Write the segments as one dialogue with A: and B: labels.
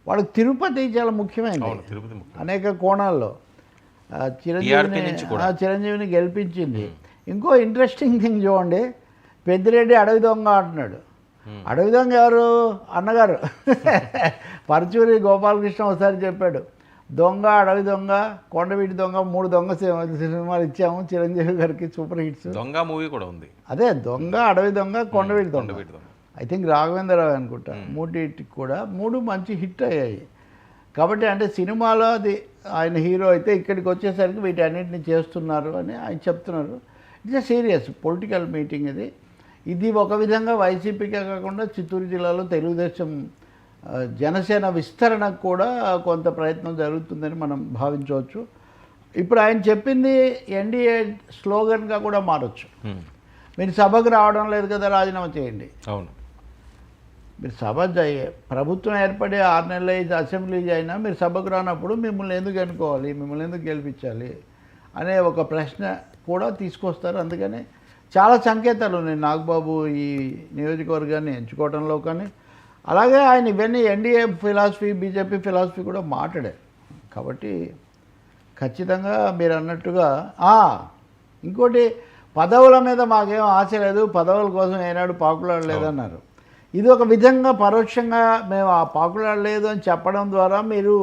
A: వాళ్ళకి తిరుపతి చాలా ముఖ్యమైనది అనేక కోణాల్లో. చిరంజీవిని గెలిపించింది. ఇంకో ఇంట్రెస్టింగ్ థింగ్ చూడండి, పెద్దిరెడ్డి అడవి దొంగ అంటున్నాడు. అడవి దొంగ ఎవరు? అన్నగారు పరుచూరి గోపాలకృష్ణ ఒకసారి చెప్పాడు, దొంగ, అడవి దొంగ, కొండవీటి దొంగ, 3 దొంగ సినిమాలు ఇచ్చాము చిరంజీవి గారికి, సూపర్ హిట్స్.
B: దొంగ మూవీ కూడా ఉంది.
A: అదే దొంగ, అడవి దొంగ, కొండవీటి దొంగ. ఐ థింక్ రాఘవేంద్రరావు అనుకుంటా. 3 కూడా 3 మంచి హిట్ అయ్యాయి. కాబట్టి అంటే సినిమాలో అది ఆయన హీరో అయితే ఇక్కడికి వచ్చేసరికి వీటన్నిటిని చేస్తున్నారు అని ఆయన చెప్తున్నారు. ఇట్స్ సీరియస్ పొలిటికల్ మీటింగ్ ఇది. ఇది ఒక విధంగా వైసీపీకే కాకుండా చిత్తూరు జిల్లాలో తెలుగుదేశం జనసేన విస్తరణకు కూడా కొంత ప్రయత్నం జరుగుతుందని మనం భావించవచ్చు. ఇప్పుడు ఆయన చెప్పింది ఎన్డీఏ స్లోగన్గా కూడా మారచ్చు. మీరు సభకు రావడం లేదు కదా, రాజీనామా చేయండి.
B: అవును,
A: మీరు సభ ప్రభుత్వం ఏర్పడి 6 నెలలు అసెంబ్లీ అయినా మీరు సభకు రానప్పుడు మిమ్మల్ని ఎందుకు ఎన్నుకోవాలి, మిమ్మల్ని ఎందుకు గెలిపించాలి అనే ఒక ప్రశ్న కూడా తీసుకొస్తారు. అందుకని చాలా సంకేతాలు ఉన్నాయి నాగబాబు ఈ నియోజకవర్గాన్ని ఎంచుకోవడంలో. కానీ అలాగే ఆయన ఇవన్నీ ఎన్డీఏ ఫిలాసఫీ, బీజేపీ ఫిలాసఫీ కూడా మాట్లాడారు. కాబట్టి ఖచ్చితంగా మీరు అన్నట్టుగా ఇంకోటి, పదవుల మీద మాకేం ఆశ లేదు, పదవుల కోసం ఏనాడు పాకులాడలేదన్నారు. ఇది ఒక విధంగా పరోక్షంగా మేము ఆ పాకులాడలేదు అని చెప్పడం ద్వారా మీరు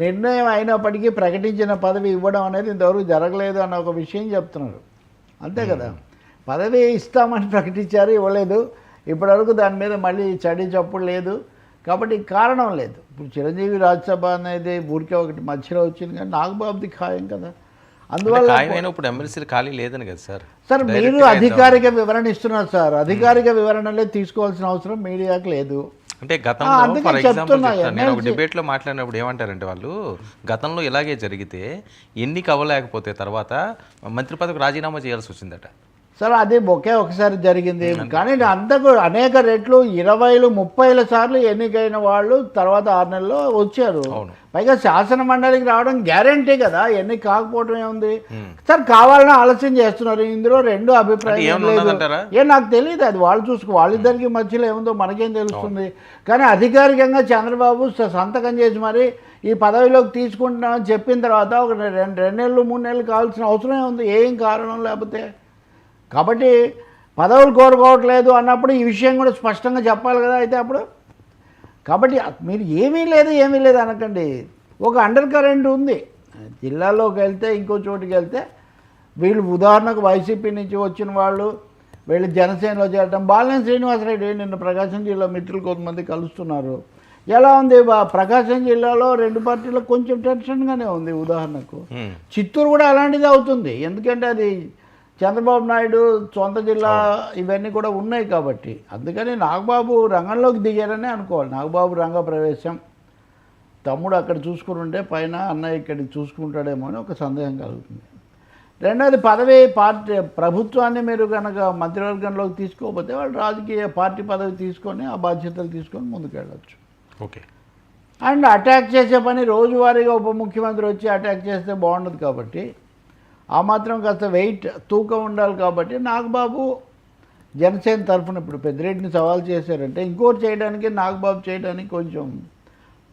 A: నిర్ణయం అయినప్పటికీ ప్రకటించిన పదవి ఇవ్వడం అనేది ఇంతవరకు జరగలేదు అన్న ఒక విషయం చెప్తున్నారు. అంతే కదా, పదవి ఇస్తామని ప్రకటించారు, ఇవ్వలేదు. ఇప్పటివరకు దాని మీద మళ్ళీ చడి చప్పుడు లేదు. కాబట్టి కారణం లేదు. ఇప్పుడు చిరంజీవి రాజ్యసభ అనేది ఊరికే ఒకటి మధ్యలో వచ్చింది, కానీ నాగబాబుది ఖాయం కదా. అందువల్ల
B: ఇప్పుడు ఎమ్మెల్సీలు ఖాళీ లేదని కదా
A: సార్ మీరు అధికారిక వివరణ ఇస్తున్నారు సార్. అధికారిక వివరణలే తీసుకోవాల్సిన అవసరం మీడియాకి లేదు.
B: అంటే గతంలో ఫర్ ఎగ్జాంపుల్ నేను ఒక డిబేట్లో మాట్లాడినప్పుడు ఏమంటారంటే వాళ్ళు, గతంలో ఇలాగే జరిగితే ఎన్నిక అవ్వలేకపోతే తర్వాత మంత్రి పదవికి రాజీనామా చేయాల్సి వచ్చిందట
A: సార్. అది ఒకసారి జరిగింది, కానీ అంతకు అనేక రెట్లు 20, 30 సార్లు ఎన్నికైన వాళ్ళు తర్వాత 6 నెలల్లో వచ్చారు. పైగా శాసన మండలికి రావడం గ్యారంటీ కదా, ఎన్నిక కాకపోవడం ఏముంది సార్. కావాలని ఆలస్యం చేస్తున్నారు. ఇందులో 2 అభిప్రాయం లేదు. నాకు తెలియదు, అది వాళ్ళు చూసుకో, వాళ్ళిద్దరికి మధ్యలో ఏముందో మనకేం తెలుస్తుంది. కానీ అధికారికంగా చంద్రబాబు సంతకం చేసి మరి ఈ పదవిలోకి తీసుకుంటున్నామని చెప్పిన తర్వాత ఒక 2 నెలలు 3 నెలలు కావాల్సిన అవసరం ఉంది, ఏం కారణం లేకపోతే. కాబట్టి పదవులు కోరుకోవట్లేదు అన్నప్పుడు ఈ విషయం కూడా స్పష్టంగా చెప్పాలి కదా అయితే అప్పుడు. కాబట్టి మీరు ఏమీ లేదు అనకండి. ఒక అండర్ కరెంట్ ఉంది. జిల్లాలోకి వెళ్తే, ఇంకో చోటుకి వెళ్తే వీళ్ళు ఉదాహరణకు వైసీపీ నుంచి వచ్చిన వాళ్ళు వీళ్ళు జనసేనలో చేరటం. బాలినేని శ్రీనివాసరెడ్డి నిన్న ప్రకాశం జిల్లా మిత్రులు కొంతమంది కలుస్తున్నారు. ఎలా ఉంది ప్రకాశం జిల్లాలో 2 పార్టీలు కొంచెం టెన్షన్గానే ఉంది. ఉదాహరణకు చిత్తూరు కూడా అలాంటిది అవుతుంది. ఎందుకంటే అది చంద్రబాబు నాయుడు సొంత జిల్లా, ఇవన్నీ కూడా ఉన్నాయి కాబట్టి. అందుకని నాగబాబు రంగంలోకి దిగారనే అనుకోవాలి. నాగబాబు రంగ ప్రవేశం, తమ్ముడు అక్కడ చూసుకుని ఉంటే పైన అన్నయ్య ఇక్కడికి చూసుకుంటాడేమో అని ఒక సందేహం కలుగుతుంది. రెండోది పార్టీ ప్రభుత్వాన్ని మీరు కనుక మంత్రివర్గంలోకి తీసుకోకపోతే వాళ్ళు రాజకీయ పార్టీ పదవి తీసుకొని ఆ బాధ్యతలు తీసుకొని ముందుకెళ్ళచ్చు.
B: ఓకే.
A: అండ్ అటాక్ చేసే పని రోజువారీగా ఉప ముఖ్యమంత్రి వచ్చి అటాక్ చేస్తే బాగుండదు. కాబట్టి ఆ మాత్రం కాస్త తూకం ఉండాలి. కాబట్టి నాగబాబు జనసేన తరఫున ఇప్పుడు పెద్దిరెడ్డిని సవాల్ చేశారంటే ఇంకోటి చేయడానికి, నాగబాబు చేయడానికి కొంచెం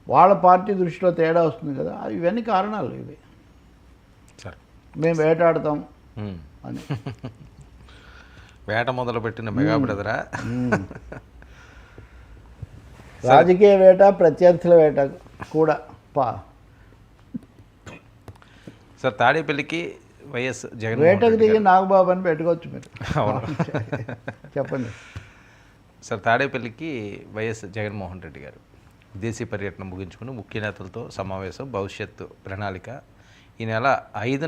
A: వాళ్ళ పార్టీ దృష్టిలో తేడా వస్తుంది కదా. ఇవన్నీ కారణాలు ఇవి. మేము వేటాడతాం అని
B: వేట మొదలుపెట్టిన మెగా బ్రదరా.
A: రాజకీయ వేట, ప్రత్యర్థుల వేట కూడా
B: సార్. తాడేపల్లికి వైఎస్ జగన్
A: వేటకు దిగి నాగబాబు అని పెట్టుకోవచ్చు మీరు. చెప్పండి
B: సార్. తాడేపల్లికి వైఎస్ జగన్మోహన్ రెడ్డి గారు విదేశీ పర్యటన ముగించుకుని ముఖ్య నేతలతో సమావేశం, భవిష్యత్తు ప్రణాళిక ఈ నెల 5న